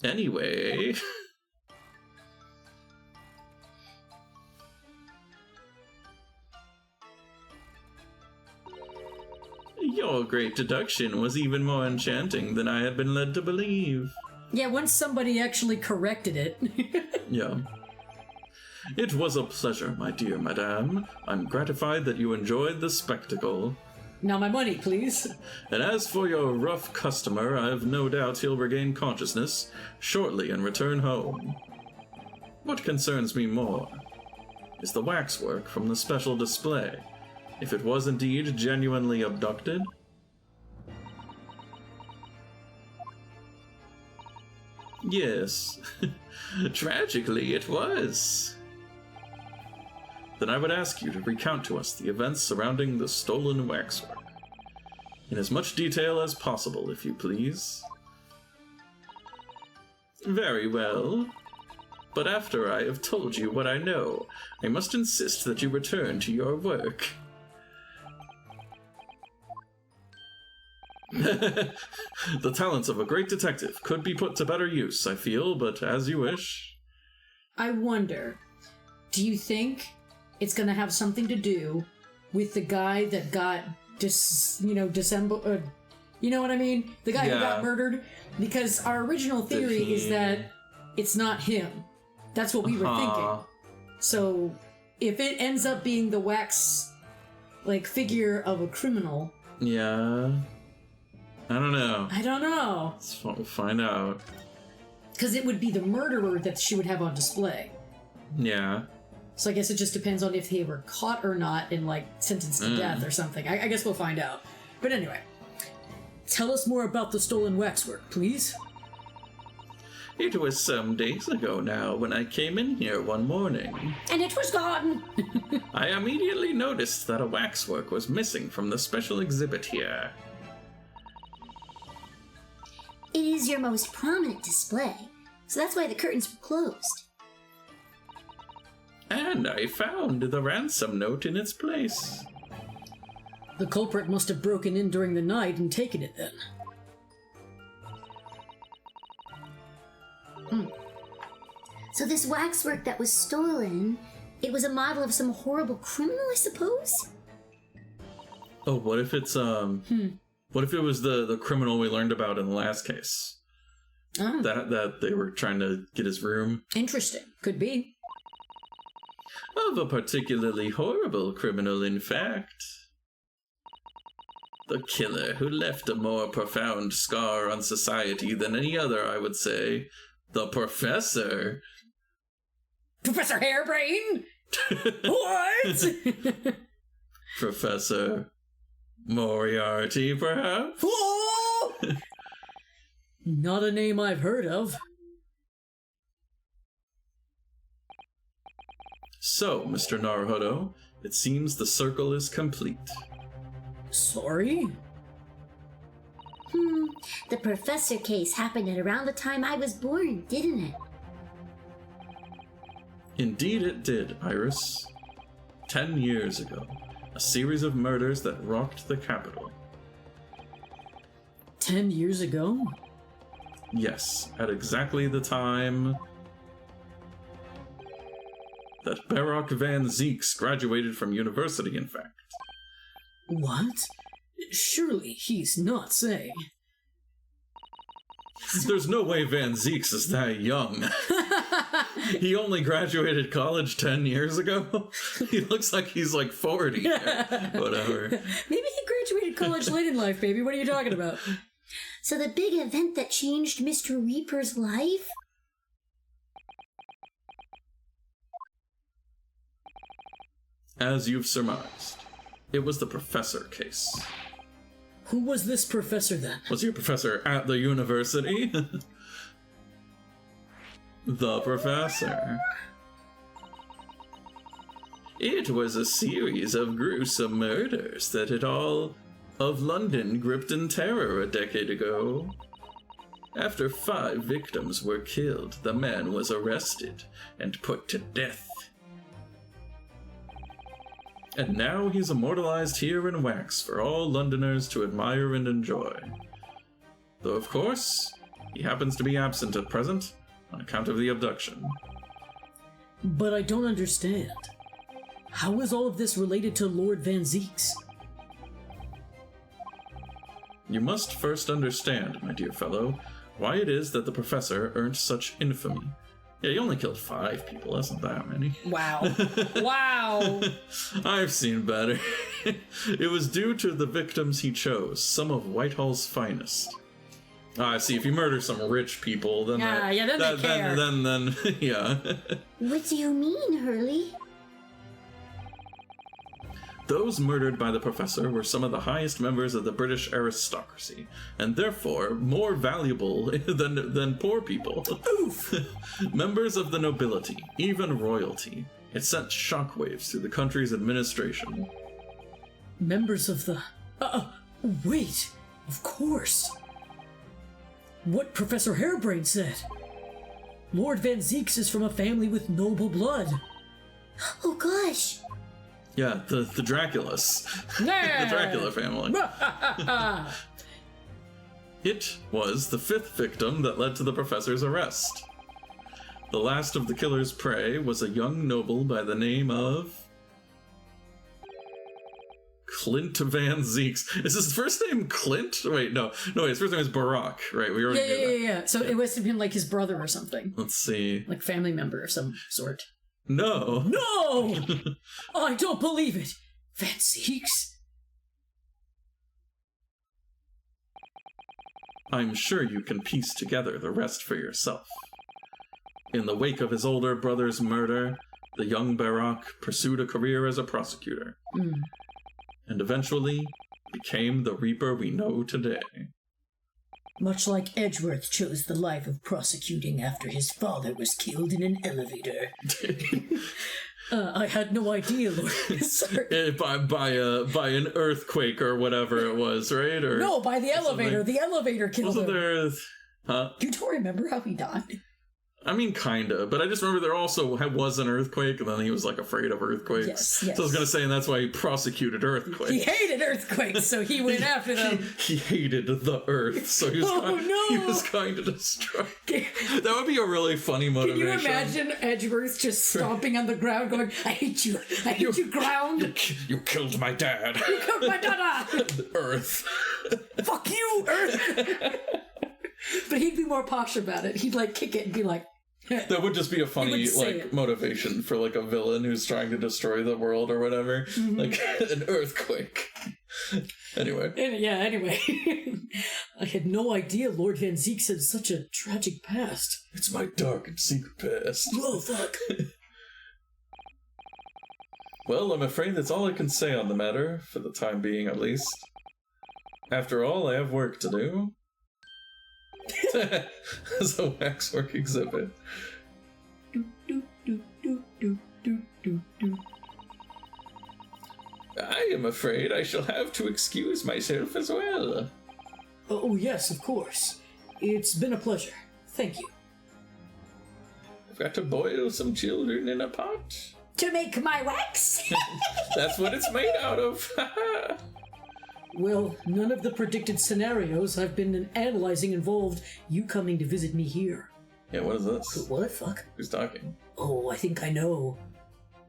Anyway... Your great deduction was even more enchanting than I had been led to believe. Yeah, once somebody actually corrected it. Yeah. It was a pleasure, my dear madame. I'm gratified that you enjoyed the spectacle. Now my money, please. And as for your rough customer, I've no doubt he'll regain consciousness shortly and return home. What concerns me more is the waxwork from the special display. If it was indeed genuinely abducted... Yes, tragically it was. then I would ask you to recount to us the events surrounding the stolen waxwork. In as much detail as possible, if you please. Very well. But after I have told you what I know, I must insist that you return to your work. The talents of a great detective could be put to better use, I feel, but as you wish. I wonder, do you think it's gonna have something to do with the guy that got disassembled? You know what I mean? The guy who got murdered? Because our original theory is that it's not him. That's what we were thinking. So, if it ends up being the wax, figure of a criminal... Yeah... I don't know. We'll find out. Because it would be the murderer that she would have on display. Yeah. So I guess it just depends on if they were caught or not and, sentenced to death or something. I guess we'll find out. But anyway. Tell us more about the stolen waxwork, please. It was some days ago now when I came in here one morning. And it was gone! I immediately noticed that a waxwork was missing from the special exhibit here. It is your most prominent display, so that's why the curtains were closed. And I found the ransom note in its place. The culprit must have broken in during the night and taken it then. So this waxwork that was stolen, it was a model of some horrible criminal, I suppose? Oh, what if it's, What if it was the criminal we learned about in the last case? Oh. That they were trying to get his room? Interesting. Could be. Of a particularly horrible criminal, in fact. The killer who left a more profound scar on society than any other, I would say. The Professor. Professor Hairbrain? What? Professor Moriarty, perhaps? Oh! Not a name I've heard of. So, Mr. Naruhodo, it seems the circle is complete. Sorry? The Professor case happened at around the time I was born, didn't it? Indeed it did, Iris. 10 years ago, a series of murders that rocked the capital. 10 years ago? Yes, at exactly the time that Baroque Van Zeeks graduated from university, in fact. What? Surely he's not saying. There's no way Van Zeeks is that young. He only graduated college 10 years ago. He looks like he's 40. Whatever. Maybe he graduated college late in life, baby. What are you talking about? So the big event that changed Mr. Reaper's life? As you've surmised, it was the Professor case. Who was this professor then? Was he a professor at the university? The Professor. It was a series of gruesome murders that had all of London gripped in terror a decade ago. After 5 victims were killed, the man was arrested and put to death. And now he's immortalized here in wax for all Londoners to admire and enjoy. Though, of course, he happens to be absent at present on account of the abduction. But I don't understand. How is all of this related to Lord Van Zeeks? You must first understand, my dear fellow, why it is that the Professor earned such infamy. Yeah, he only killed 5 people, that's not that many. Wow. Wow! I've seen better. It was due to the victims he chose, some of Whitehall's finest. I see, if you murder some rich people, then then they care. Then yeah. What do you mean, Hurley? Those murdered by the Professor were some of the highest members of the British aristocracy, and therefore more valuable than poor people. Oof! Members of the nobility, even royalty, It sent shockwaves through the country's administration. Members of the... wait! Of course! What Professor Hairbrain said! Lord Van Zeeks is from a family with noble blood. Oh gosh! Yeah, the Draculas. The Dracula family. It was the 5th victim that led to the professor's arrest. The last of the killer's prey was a young noble by the name of... Clint Van Zeeks. Is his first name Clint? Wait, no, his first name is Barack, right? We already knew that. Yeah. So it must have been like his brother or something. Let's see. Like family member of some sort. No! I don't believe it! Van Zeeks? I'm sure you can piece together the rest for yourself. In the wake of his older brother's murder, the young Barack pursued a career as a prosecutor. And eventually became the Reaper we know today. Much like Edgeworth chose the life of prosecuting after his father was killed in an elevator. I had no idea, Lord. Sorry. By an earthquake or whatever it was, right? Or no, by the elevator. Something. The elevator killed Wasn't him. there? Huh? You don't remember how he died? I mean, kinda, but I just remember there also was an earthquake, and then he was, like, afraid of earthquakes. Yes. So I was gonna say, and that's why he prosecuted earthquakes. He hated earthquakes, so he went after them. He hated the earth, so he was going to destroy. That would be a really funny Can motivation. you imagine Edgeworth just stomping on the ground going, I hate you, ground. You killed my dad. You killed my dada. Earth. Fuck you, Earth. But he'd be more posh about it. He'd like kick it and be like, that would just be a funny it. motivation for like a villain who's trying to destroy the world or whatever. Like an earthquake. Anyway. Anyway. I had no idea Lord Van Zeeks had such a tragic past. It's my dark and secret past. Whoa, fuck. Well, I'm afraid that's all I can say on the matter, for the time being at least. After all, I have work to do. As a waxwork exhibit. I am afraid I shall have to excuse myself as well. Oh, yes, of course. It's been a pleasure. Thank you. I've got to boil some children in a pot. To make my wax? That's what it's made out of. Well, none of the predicted scenarios I've been analyzing involved you coming to visit me here. Yeah, what is this? What? Fuck? Who's talking? Oh, I think I know.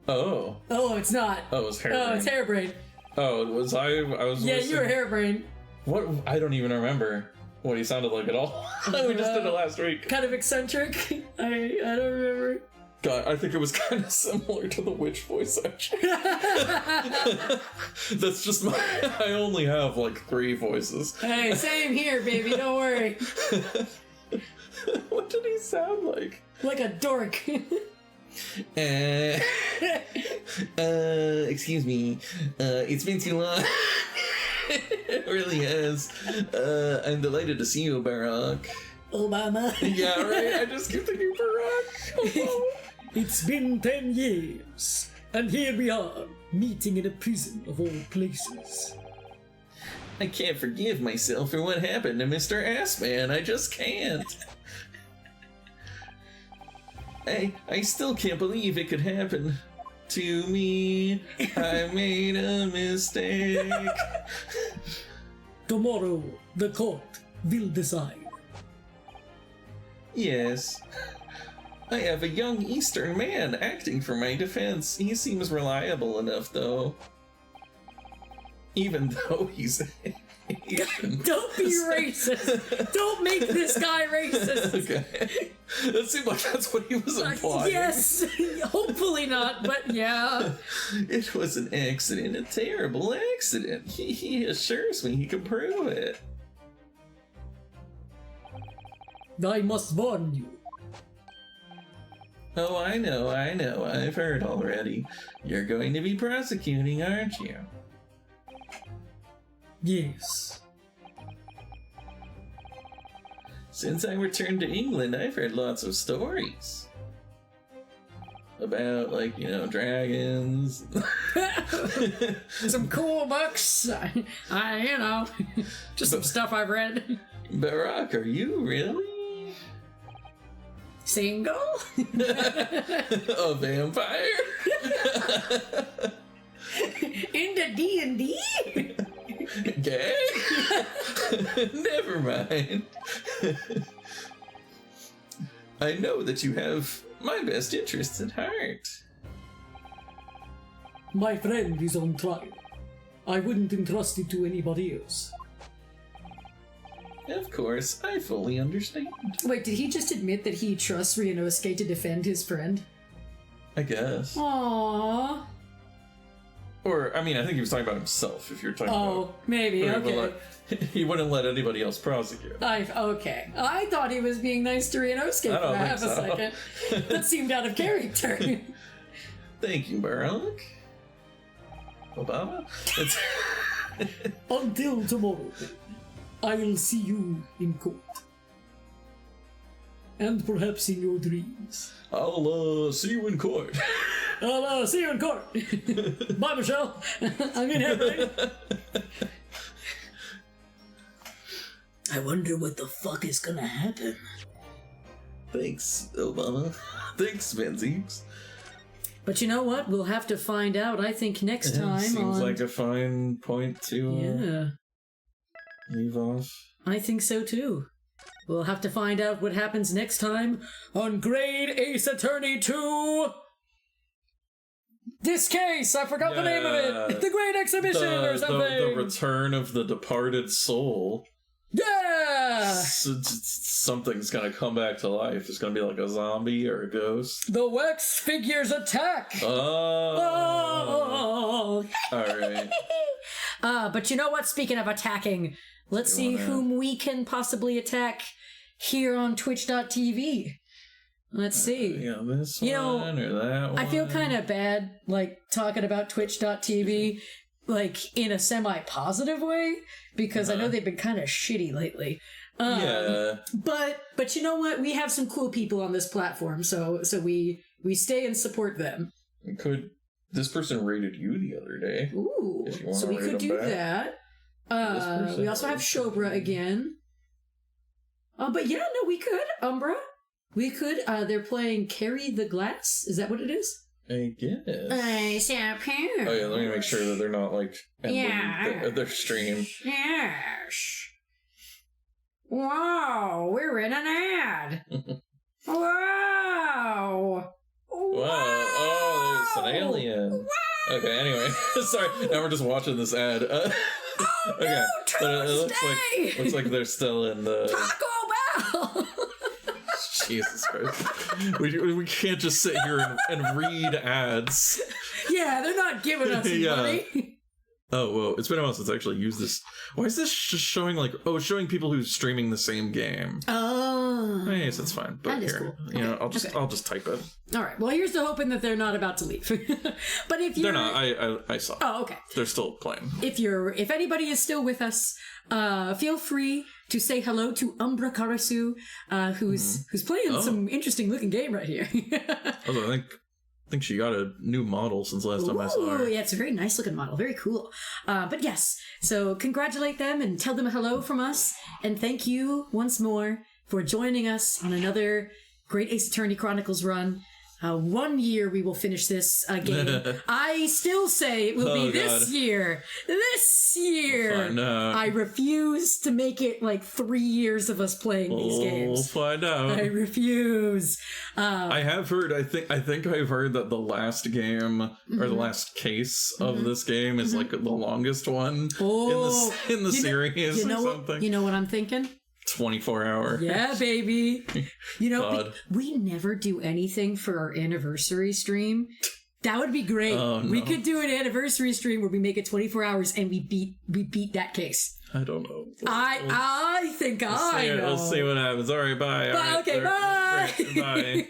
Oh. Oh, it's not. Oh, it's Hairbrain. Oh, it's Hairbrain. Oh, was I was Yeah, listening. you were Hairbrain. What? I don't even remember what he sounded like at all. We just did it last week. Kind of eccentric. I don't remember. God, I think it was kind of similar to the witch voice, actually. That's just my... I only have, like, 3 voices. Hey, same here, baby. Don't worry. What did he sound like? Like a dork. Excuse me. It's been too long. It really has. I'm delighted to see you, Barack. Obama. Yeah, right? I just keep thinking Barack. Oh. It's been 10 years, and here we are, meeting in a prison of all places. I can't forgive myself for what happened to Mr. Assman. I just can't. I still can't believe it could happen to me. I made a mistake. Tomorrow, the court will decide. Yes. I have a young Eastern man acting for my defense. He seems reliable enough, though. Even though he's Asian. Don't be racist! Don't make this guy racist! Okay. That seemed like that's what he was implying. Yes! Hopefully not, but yeah. It was an accident, a terrible accident. He assures me he can prove it. I must warn you. Oh, I know. I've heard already. You're going to be prosecuting, aren't you? Yes. Since I returned to England, I've heard lots of stories. about, like, you know, dragons. Some cool books. I you know, just some stuff I've read. Barack, are you really Single? a vampire? Into D&D? Gay? Never mind. I know that you have my best interests at heart. My friend is on trial. I wouldn't entrust it to anybody else. Of course, I fully understand. Wait, did he just admit that he trusts Ryunosuke to defend his friend? I guess. Aww. Or, I mean, I think he was talking about himself, if you're talking about... Oh, maybe, okay. He wouldn't let anybody else prosecute. Okay. I thought he was being nice to Ryunosuke for half a second. That seemed out of character. Thank you, Barak. Obama? It's... Until tomorrow, I'll see you in court. And perhaps in your dreams. I'll, see you in court. I'll see you in court. Bye, Michelle. I'm in here, baby. I wonder what the fuck is gonna happen. Thanks, Obama. Thanks, Menzies. But you know what? We'll have to find out, I think, next time. Seems like a fine point to leave off. I think so, too. We'll have to find out what happens next time on Great Ace Attorney 2... This case! I forgot the name of it! The Great Exhibition or something! The Return of the Departed Soul. Yeah! Something's gonna come back to life. It's gonna be like a zombie or a ghost. The Wax Figures attack! Oh! Alright. But you know what? Speaking of attacking, let's see whom we can possibly attack here on Twitch.tv. Let's see. Yeah, this one or that one. I feel kind of bad, like, talking about Twitch.tv, like, in a semi-positive way, because I know they've been kind of shitty lately. But you know what? We have some cool people on this platform, so we stay and support them. This person rated you the other day. Ooh, so we could do that. We also have Shobra again. But yeah, no, we could. Umbra. We could. They're playing Carry the Glass. Is that what it is? I guess. I suppose. Oh yeah, let me make sure that they're not like ending their stream. Yes. Wow, we're in an ad. Wow. Wow. Oh, there's an alien. Wow. Okay, anyway. Sorry, now we're just watching this ad. Okay. No, it looks like they're still in the... Taco Bell! Jesus Christ. We can't just sit here and read ads. Yeah, they're not giving us money. Oh, whoa. It's been a while since I actually used this. Why is this just showing showing people who's streaming the same game? Oh. I guess that's fine. But that is here, cool. you know, I'll just type it. All right. Well, here's to hoping that they're not about to leave. But if you're... They're not. I saw. Oh, okay. They're still playing. If anybody is still with us, feel free to say hello to Umbra Karasu, who's playing some interesting looking game right here. Although I think she got a new model since last time I saw her. Yeah, it's a very nice looking model. Very cool. But yes, so congratulate them and tell them hello from us. And thank you once more for joining us on another Great Ace Attorney Chronicles run. 1 year we will finish this game. I still say it will be this year. This year! We'll find out. I refuse to make it like 3 years of us playing these games. We'll find out. I refuse. I have heard, I think I've heard that the last game, or the last case of this game is like the longest one in the series or something. You know what I'm thinking? 24 hour. Yeah, baby. You know, God. we never do anything for our anniversary stream. That would be great. Oh, no. We could do an anniversary stream where we make it 24 hours and we beat that case. I don't know. I think I know. We'll see what happens. All right, bye. Bye. All right, Okay, bye. Bye.